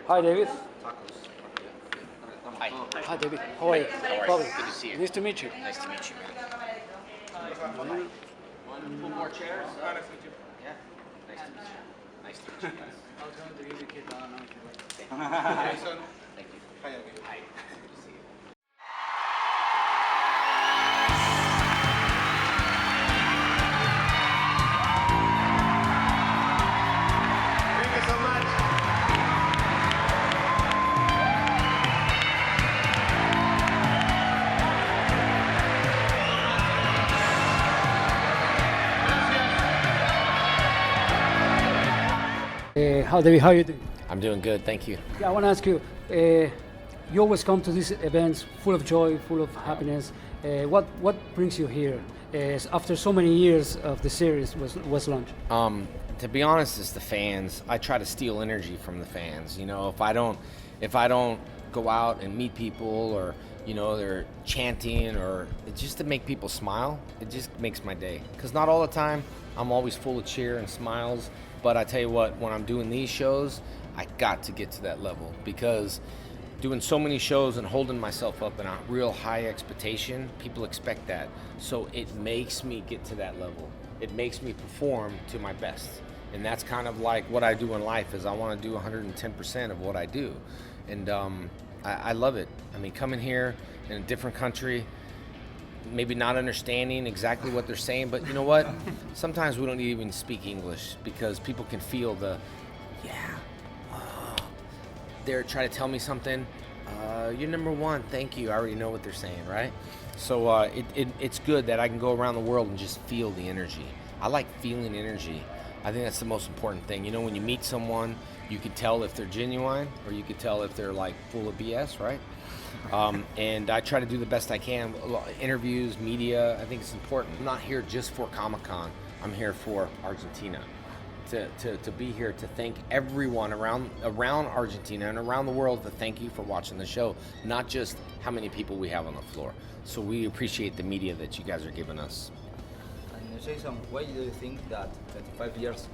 Hi, David. Hi. Hi, David. How are you? Bobby. Good to see you. Nice to meet you. Nice to meet you, man. One more chairs? Yeah. Nice to meet you. Nice to meet you guys. Thank you. Hi. Good to see you. Thank you so much. Hi, David. How are you doing? I'm doing good, thank you. Yeah, I want to ask you. You always come to these events full of joy, full of happiness. What brings you here? After so many years of the series was launched. To be honest, it's the fans. I try to steal energy from the fans. You know, if I don't go out and meet people, or they're chanting, or just to make people smile, it just makes my day. Because not all the time I'm always full of cheer and smiles. But I tell you what, when I'm doing these shows, I got to get to that level, because doing so many shows and holding myself up in a real high expectation, people expect that. So it makes me get to that level. It makes me perform to my best. And that's kind of like what I do in life, is I want to do 110% of what I do. And I love it. I mean, coming here in a different country, maybe not understanding exactly what they're saying, but you know what? Sometimes we don't even speak English, because people can feel they're trying to tell me something. You're number one, thank you. I already know what they're saying, right? So it's good that I can go around the world and just feel the energy. I like feeling energy. I think that's the most important thing. You know, when you meet someone, you can tell if they're genuine, or you can tell if they're like full of BS, right? And I try to do the best I can. Interviews, media, I think it's important. I'm not here just for Comic Con. I'm here for Argentina. To be here to thank everyone around Argentina and around the world, to thank you for watching the show, not just how many people we have on the floor. So we appreciate the media that you guys are giving us. And Jason, why do you think that 25 years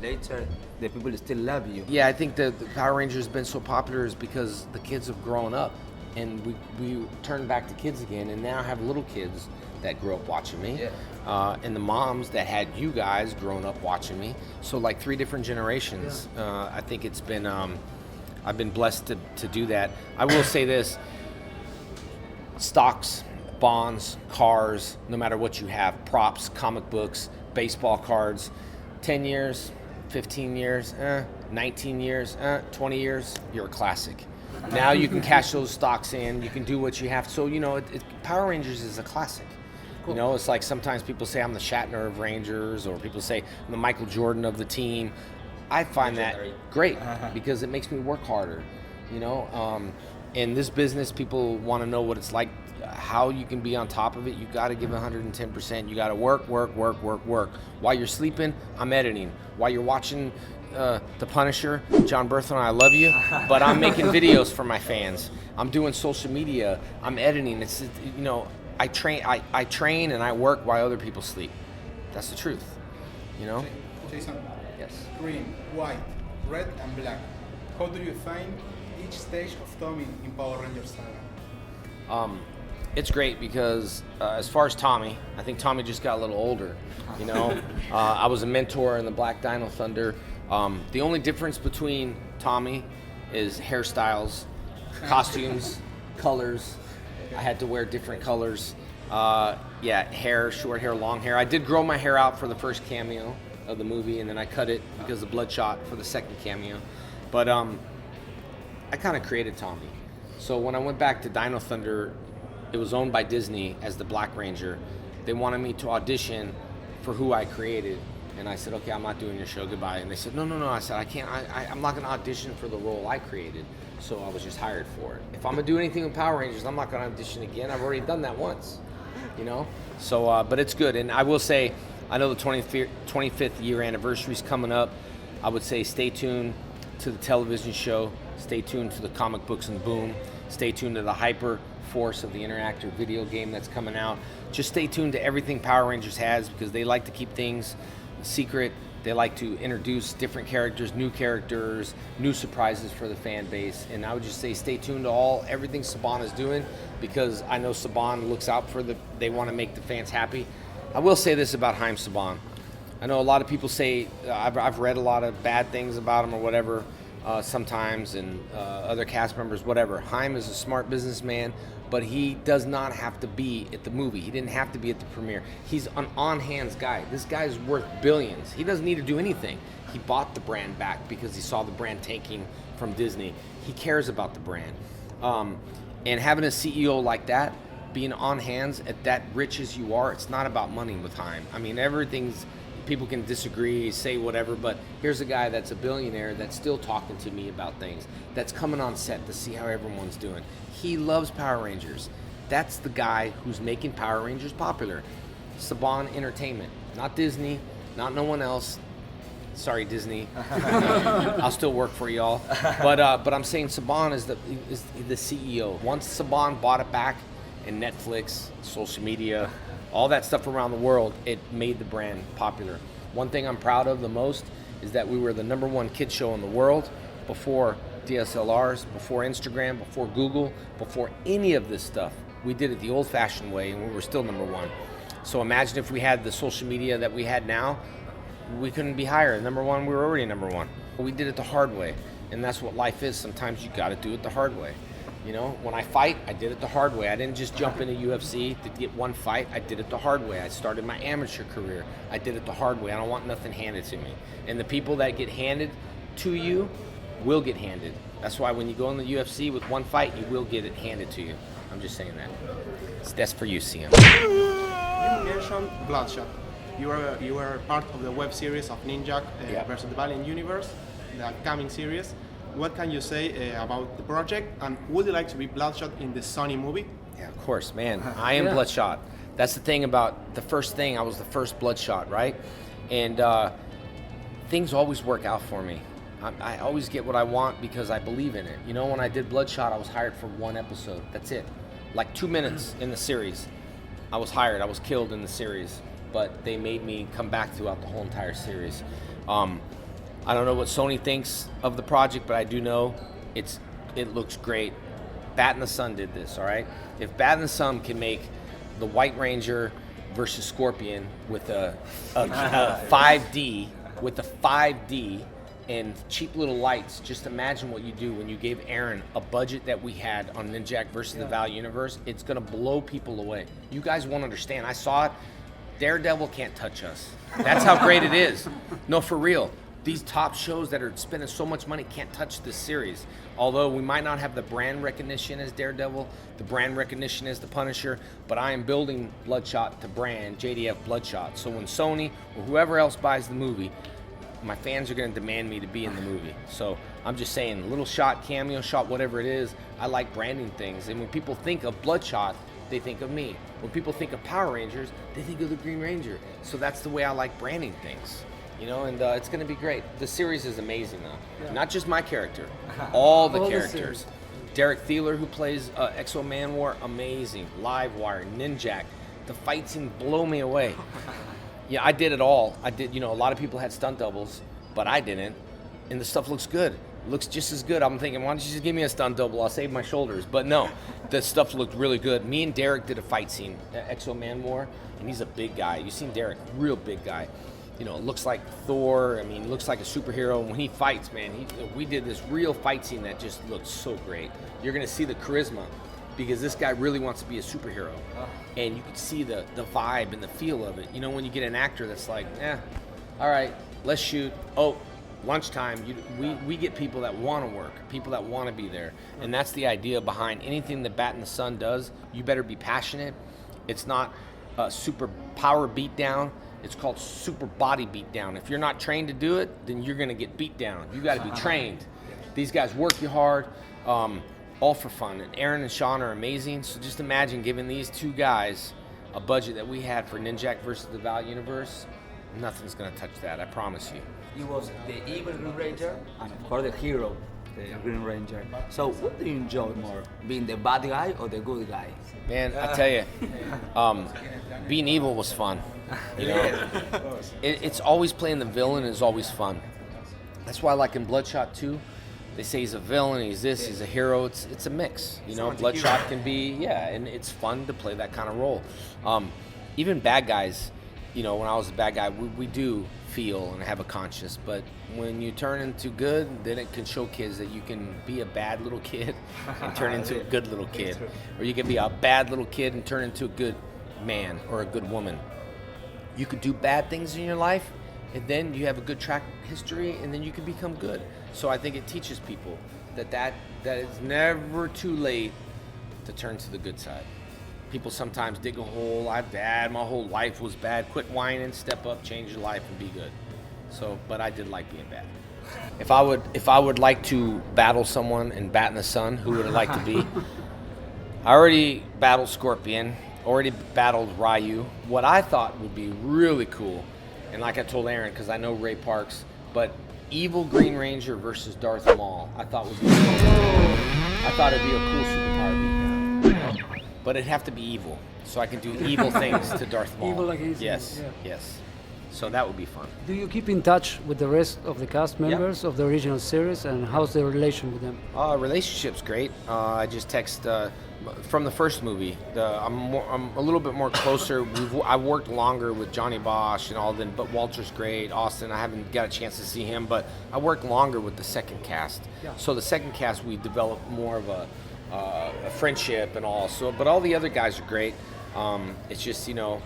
later the people still love you? Yeah, I think the Power Rangers has been so popular is because the kids have grown up, and we turned back to kids again, and now I have little kids that grew up watching me, and the moms that had you guys growing up watching me. So like 3 different generations. I think it's been, I've been blessed to do that. I will say this, stocks, bonds, cars, no matter what you have, props, comic books, baseball cards, 10 years, 15 years, 19 years, 20 years, you're a classic. Now you can cash those stocks in, you can do what you have. So, Power Rangers is a classic. Cool. You know, it's like sometimes people say I'm the Shatner of Rangers, or people say I'm the Michael Jordan of the team. I find that great, because it makes me work harder. In this business, people want to know what it's like, how you can be on top of it. You got to give 110%. You got to work. While you're sleeping, I'm editing. While you're watching The Punisher, John Berthon, I love you, but I'm making videos for my fans. I'm doing social media. I'm editing. It's I train and I work while other people sleep. That's the truth. Jason. Yes. Green, white, red, and black. How do you find each stage of Tommy in Power Rangers saga? It's great, because as far as Tommy, I think Tommy just got a little older. I was a mentor in the Black Dino Thunder. The only difference between Tommy is hairstyles, costumes, colors. I had to wear different colors. Hair, short hair, long hair. I did grow my hair out for the first cameo of the movie, and then I cut it because of Bloodshot for the second cameo. But I kind of created Tommy. So when I went back to Dino Thunder, it was owned by Disney as the Black Ranger. They wanted me to audition for who I created. And I said, okay, I'm not doing your show, goodbye. And they said, no. I said, I can't, I'm not gonna audition for the role I created. So I was just hired for it. If I'm gonna do anything with Power Rangers, I'm not gonna audition again. I've already done that once, So, but it's good. And I will say, I know the 25th year anniversary is coming up. I would say stay tuned to the television show. Stay tuned to the comic books and Boom. Stay tuned to the Hyper Force of the interactive video game that's coming out. Just stay tuned to everything Power Rangers has, because they like to keep things secret They like to introduce different characters, new surprises for the fan base. And I would just say stay tuned to everything Saban is doing, because I know Saban looks out for they want to make the fans happy. I will say this about Haim Saban. I know a lot of people say, I've read a lot of bad things about him or whatever sometimes, and other cast members, whatever. Haim is a smart businessman, but he does not have to be at the movie. He didn't have to be at the premiere. He's an on-hands guy. This guy is worth billions. He doesn't need to do anything. He bought the brand back because he saw the brand tanking from Disney. He cares about the brand. And having a CEO like that, being on hands at that rich as you are, it's not about money with Haim. I mean, people can disagree, say whatever, but here's a guy that's a billionaire that's still talking to me about things, that's coming on set to see how everyone's doing. He loves Power Rangers. That's the guy who's making Power Rangers popular. Saban Entertainment, not Disney, not no one else. Sorry, Disney. I'll still work for y'all. But I'm saying Saban is the CEO. Once Saban bought it back, and Netflix, social media, all that stuff around the world, it made the brand popular. One thing I'm proud of the most is that we were the #1 kids show in the world before DSLRs, before Instagram, before Google, before any of this stuff. We did it the old-fashioned way, and we were still #1. So imagine if we had the social media that we had now, we couldn't be higher. #1, we were already #1. We did it the hard way, and that's what life is. Sometimes you got to do it the hard way. You know, when I fight, I did it the hard way. I didn't just jump into UFC to get one fight. I did it the hard way. I started my amateur career. I did it the hard way. I don't want nothing handed to me. And the people that get handed to you will get handed. That's why when you go in the UFC with one fight, you will get it handed to you. I'm just saying that. That's for you, CM. You mentioned Bloodshot. You were part of the web series of Ninja versus the Valiant Universe, the upcoming series. What can you say about the project, and would you like to be Bloodshot in the Sony movie? Yeah, of course, man. I am Bloodshot. That's the thing about the first thing. I was the first Bloodshot, right? And things always work out for me. I always get what I want because I believe in it. You know, when I did Bloodshot, I was hired for 1 episode. That's it. Like 2 minutes in the series. I was hired. I was killed in the series. But they made me come back throughout the whole entire series. I don't know what Sony thinks of the project, but I do know it looks great. Bat in the Sun did this, all right? If Bat in the Sun can make the White Ranger versus Scorpion with a 5D, and cheap little lights, just imagine what you do when you gave Aaron a budget that we had on Ninjak versus the Val Universe. It's gonna blow people away. You guys won't understand. I saw it. Daredevil can't touch us. That's how great it is. No, for real. These top shows that are spending so much money can't touch this series. Although we might not have the brand recognition as Daredevil, the brand recognition as the Punisher, but I am building Bloodshot to brand JDF Bloodshot. So when Sony or whoever else buys the movie, my fans are going to demand me to be in the movie. So I'm just saying, little shot, cameo shot, whatever it is, I like branding things. And when people think of Bloodshot, they think of me. When people think of Power Rangers, they think of the Green Ranger. So that's the way I like branding things. You know, and it's going to be great. The series is amazing, though. Yeah. Not just my character, all the characters. Derek Thieler, who plays Exo Man War, amazing. Livewire, Ninjak. The fight scene blow me away. Yeah, I did it all. I did, a lot of people had stunt doubles, but I didn't. And the stuff looks good. It looks just as good. I'm thinking, why don't you just give me a stunt double? I'll save my shoulders. But no, the stuff looked really good. Me and Derek did a fight scene, Exo Man War, and he's a big guy. You've seen Derek, real big guy. It looks like Thor. I mean, looks like a superhero. When he fights, man, we did this real fight scene that just looks so great. You're going to see the charisma because this guy really wants to be a superhero. And you can see the vibe and the feel of it. When you get an actor that's like, all right, let's shoot. Oh, lunchtime. We get people that want to work, people that want to be there. And that's the idea behind anything that Bat in the Sun does. You better be passionate. It's not a super power beatdown. It's called super body beat down. If you're not trained to do it, then you're gonna get beat down. You gotta be trained. These guys work you hard, all for fun. And Aaron and Sean are amazing. So just imagine giving these two guys a budget that we had for Ninjak versus the Val Universe. Nothing's gonna touch that, I promise you. He was the evil Green Ranger and of course the hero the Green Ranger. So what do you enjoy more, being the bad guy or the good guy? Man, I tell you, being evil was fun. You know, it's always playing the villain is always fun. That's why, like in Bloodshot 2, they say he's a villain, he's this, he's a hero. It's a mix. You know, Bloodshot can be, and it's fun to play that kind of role. Even bad guys, you know, when I was a bad guy, we do feel and have a conscience, but when you turn into good, then it can show kids that you can be a bad little kid and turn into a good little kid, or you can be a bad little kid and turn into a good man or a good woman. You could do bad things in your life, and then you have a good track history, and then you can become good. So I think it teaches people that it's never too late to turn to the good side. People sometimes dig a hole. I'm bad. My whole life was bad. Quit whining. Step up. Change your life and be good. So, but I did like being bad. If I would like to battle someone and bat in the sun, who would I like to be? I already battled Scorpion. Already battled Ryu. What I thought would be really cool, and like I told Aaron, because I know Ray Parks, but evil Green Ranger versus Darth Maul, I thought would be cool. I thought it'd be a cool superpower beatdown. But it'd have to be evil, so I can do evil things to Darth Maul. Evil against yes, evil, yeah. yes. So that would be fun. Do you keep in touch with the rest of the cast members of the original series, and how's the relation with them? Relationship's great. I just text from the first movie. I'm a little bit more closer. I worked longer with Johnny Bosch and all them, but Walter's great. Austin, I haven't got a chance to see him, but I worked longer with the second cast. Yeah. So the second cast, we developed more of a friendship and all. So, but all the other guys are great. It's just, you know,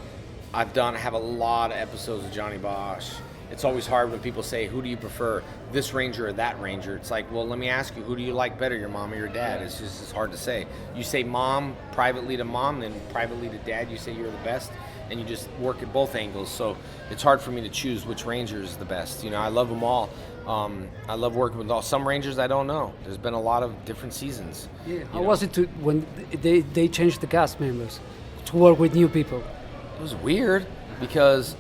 I have a lot of episodes of Johnny Bosch. It's always hard when people say, who do you prefer, this ranger or that ranger? It's like, well, let me ask you, who do you like better, your mom or your dad? It's hard to say. You say mom privately to mom, then privately to dad, you say you're the best, and you just work at both angles. So it's hard for me to choose which ranger is the best. You know, I love them all. I love working with all. Some rangers I don't know. There's been a lot of different seasons. Yeah. How was it when they changed the cast members to work with new people? It was weird because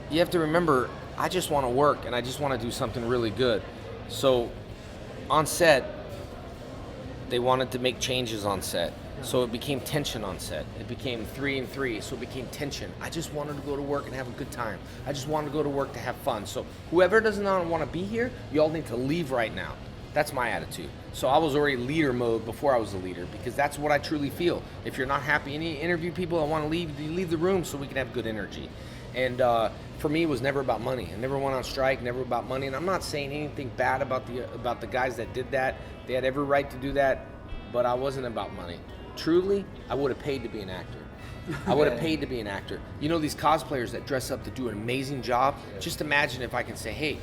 you have to remember, I just want to work and I just want to do something really good. So on set, they wanted to make changes on set. So it became tension on set. It became 3 and 3, so it became tension. I just wanted to go to work and have a good time. I just wanted to go to work to have fun. So whoever doesn't want to be here, you all need to leave right now. That's my attitude. So I was already leader mode before I was a leader, because that's what I truly feel. If you're not happy, any interview people that want to leave, you leave the room so we can have good energy. And for me, it was never about money. I never went on strike, never about money. And I'm not saying anything bad about the guys that did that. They had every right to do that, but I wasn't about money. Truly, I would have paid to be an actor. I would have paid to be an actor. You know, these cosplayers that dress up to do an amazing job, just imagine if I can say, hey,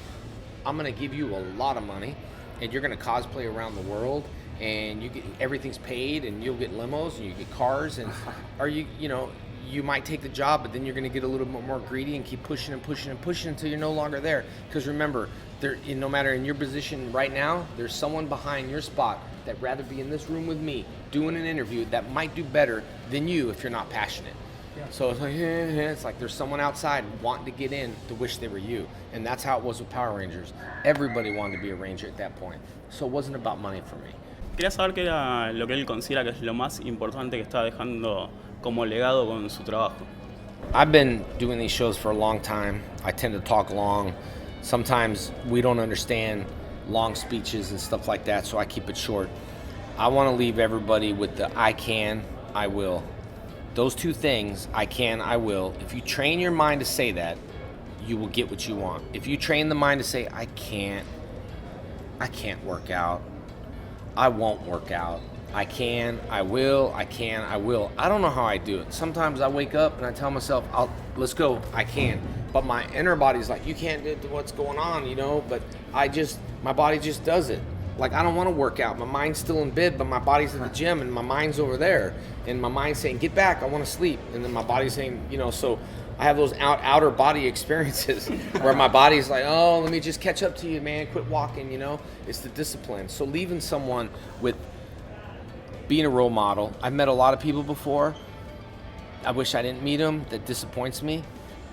I'm going to give you a lot of money, and you're going to cosplay around the world, and you get everything's paid, and you'll get limos, and you get cars, and or you might take the job, but then you're going to get a little bit more greedy and keep pushing and pushing and pushing until you're no longer there. Because remember, no matter in your position right now, there's someone behind your spot that'd rather be in this room with me doing an interview that might do better than you if you're not passionate. Yeah. So it's like there's someone outside wanting to get in to wish they were you. And that's how it was with Power Rangers. Everybody wanted to be a Ranger at that point. So it wasn't about money for me. Quería saber qué era lo que él considera que es lo más importante que está dejando como legado con su trabajo. I've been doing these shows for a long time. I tend to talk long. Sometimes we don't understand long speeches and stuff like that, so I keep it short. I want to leave everybody with the I can, I will. Those two things, I can, I will. If you train your mind to say that, you will get what you want. If you train the mind to say, I can't work out, I won't work out, I can, I will, I can, I will. I don't know how I do it. Sometimes I wake up and I tell myself, let's go, I can. But my inner body's like, you can't do what's going on, you know, but my body just does it. Like, I don't want to work out. My mind's still in bed, but my body's in the gym and my mind's over there. And my mind's saying, get back, I want to sleep. And then my body's saying, you know, so I have those outer body experiences where my body's like, oh, let me just catch up to you, man, quit walking, you know. It's the discipline. So leaving someone with being a role model. I've met a lot of people before. I wish I didn't meet them. That disappoints me.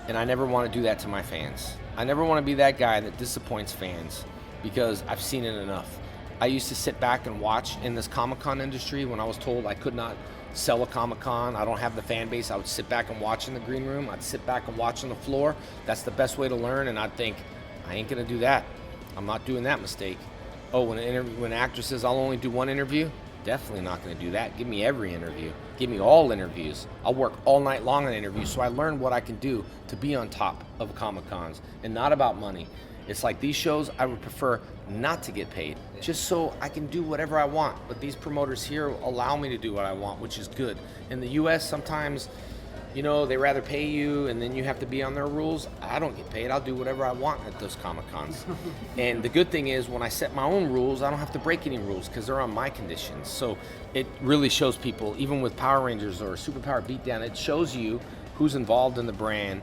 And I never want to do that to my fans. I never want to be that guy that disappoints fans because I've seen it enough. I used to sit back and watch in this Comic Con industry. When I was told I could not sell a Comic Con, I don't have the fan base, I would sit back and watch in the green room. I'd sit back and watch on the floor. That's the best way to learn. And I'd think, I ain't gonna do that. I'm not doing that mistake. Oh, when an actor says I'll only do one interview, definitely not gonna do that. Give me every interview. Give me all interviews. I'll work all night long on interviews. So I learned what I can do to be on top of Comic Cons, and not about money. It's like these shows, I would prefer not to get paid, just so I can do whatever I want. But these promoters here allow me to do what I want, which is good. In the US, sometimes, you know, they rather pay you and then you have to be on their rules. I don't get paid. I'll do whatever I want at those Comic Cons. And the good thing is when I set my own rules, I don't have to break any rules because they're on my conditions. So it really shows people, even with Power Rangers or Superpower Beatdown, it shows you who's involved in the brand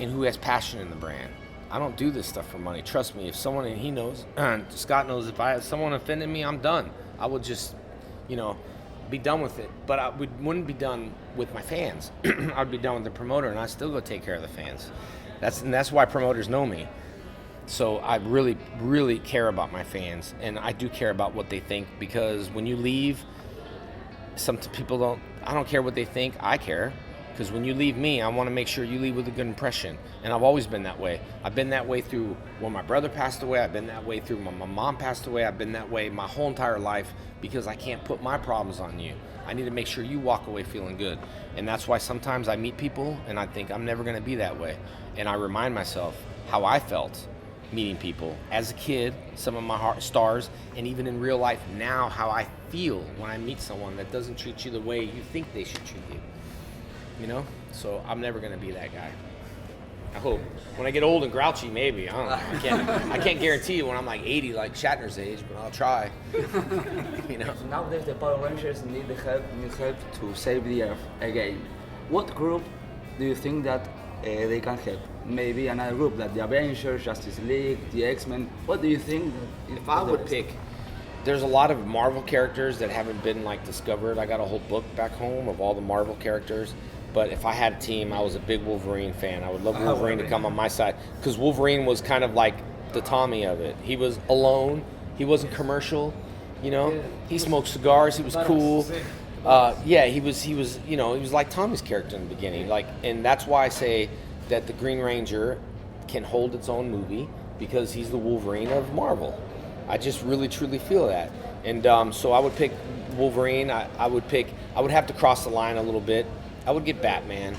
and who has passion in the brand. I don't do this stuff for money. Trust me, if someone, and he knows, Scott knows, if I had someone offended me, I'm done. I would just, you know, be done with it. But I wouldn't be done with my fans. I'd be done with the promoter, and I'd still go take care of the fans. That's why promoters know me. So I really, really care about my fans, and I do care about what they think, because when you leave, some people I don't care what they think, I care. Because when you leave me, I want to make sure you leave with a good impression. And I've always been that way. I've been that way through when my brother passed away. I've been that way through when my mom passed away. I've been that way my whole entire life, because I can't put my problems on you. I need to make sure you walk away feeling good. And that's why sometimes I meet people and I think I'm never going to be that way. And I remind myself how I felt meeting people as a kid, some of my stars, and even in real life now, how I feel when I meet someone that doesn't treat you the way you think they should treat you. You know, so I'm never gonna be that guy. I hope. When I get old and grouchy, maybe. I don't know. I can't guarantee you when I'm like 80, like Shatner's age, but I'll try. You know. So nowadays the Power Rangers need help to save the Earth again. What group do you think that they can help? Maybe another group, like the Avengers, Justice League, the X-Men. What do you think? If I would pick, there's a lot of Marvel characters that haven't been like discovered. I got a whole book back home of all the Marvel characters. But if I had a team, I was a big Wolverine fan. I would love Wolverine to come on my side, because Wolverine was kind of like the Tommy of it. He was alone. He wasn't commercial, you know. Yeah. He smoked cigars. He was cool. Yeah, he was. You know, he was like Tommy's character in the beginning. Like, and that's why I say that the Green Ranger can hold its own movie, because he's the Wolverine of Marvel. I just really truly feel that. And so I would pick Wolverine. I would have to cross the line a little bit. I would get Batman.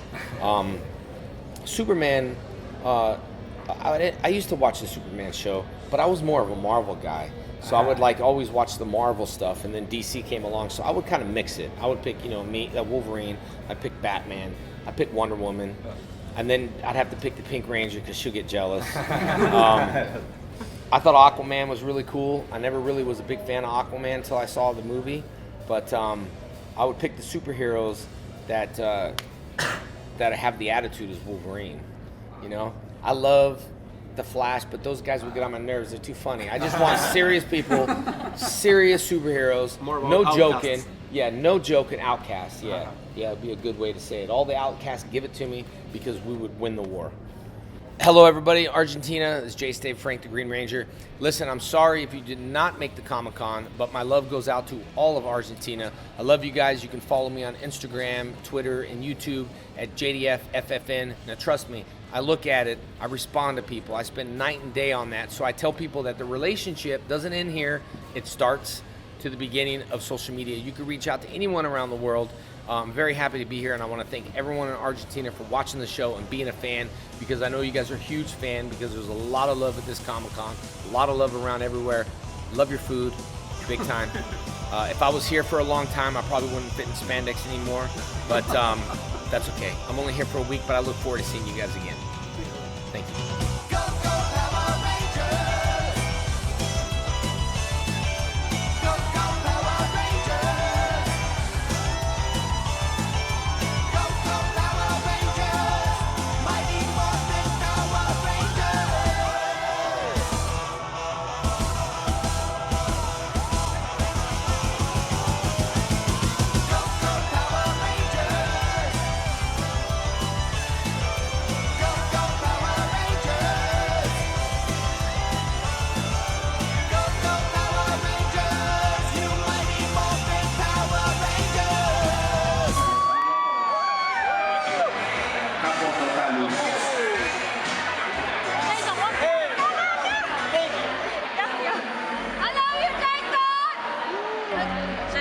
Superman, I used to watch the Superman show, but I was more of a Marvel guy. So I would like always watch the Marvel stuff, and then DC came along, so I would kind of mix it. I would pick, you know, Wolverine, I'd pick Batman, I'd pick Wonder Woman, and then I'd have to pick the Pink Ranger because she'll get jealous. I thought Aquaman was really cool. I never really was a big fan of Aquaman until I saw the movie, but I would pick the superheroes that have the attitude as Wolverine. You know, I love the Flash, but those guys would get on my nerves. They're too funny. I just want serious people, serious superheroes. No joking. Yeah, no joking. Outcasts. Yeah, yeah, it'd be a good way to say it. All the outcasts, give it to me, because we would win the war. Hello, everybody. Argentina. This is J. Stave Frank, the Green Ranger. Listen, I'm sorry if you did not make the Comic Con, but my love goes out to all of Argentina. I love you guys. You can follow me on Instagram, Twitter, and YouTube at JDFFFN. Now, trust me, I look at it. I respond to people. I spend night and day on that. So I tell people that the relationship doesn't end here. It starts to the beginning of social media. You can reach out to anyone around the world. I'm very happy to be here, and I want to thank everyone in Argentina for watching the show and being a fan, because I know you guys are a huge fan, because there's a lot of love at this Comic-Con, a lot of love around everywhere. Love your food, big time. If I was here for a long time, I probably wouldn't fit in spandex anymore, but that's okay. I'm only here for a week, but I look forward to seeing you guys again. Thank you.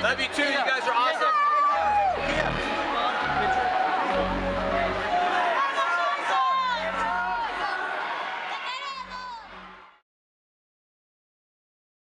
Love you too. You guys are awesome.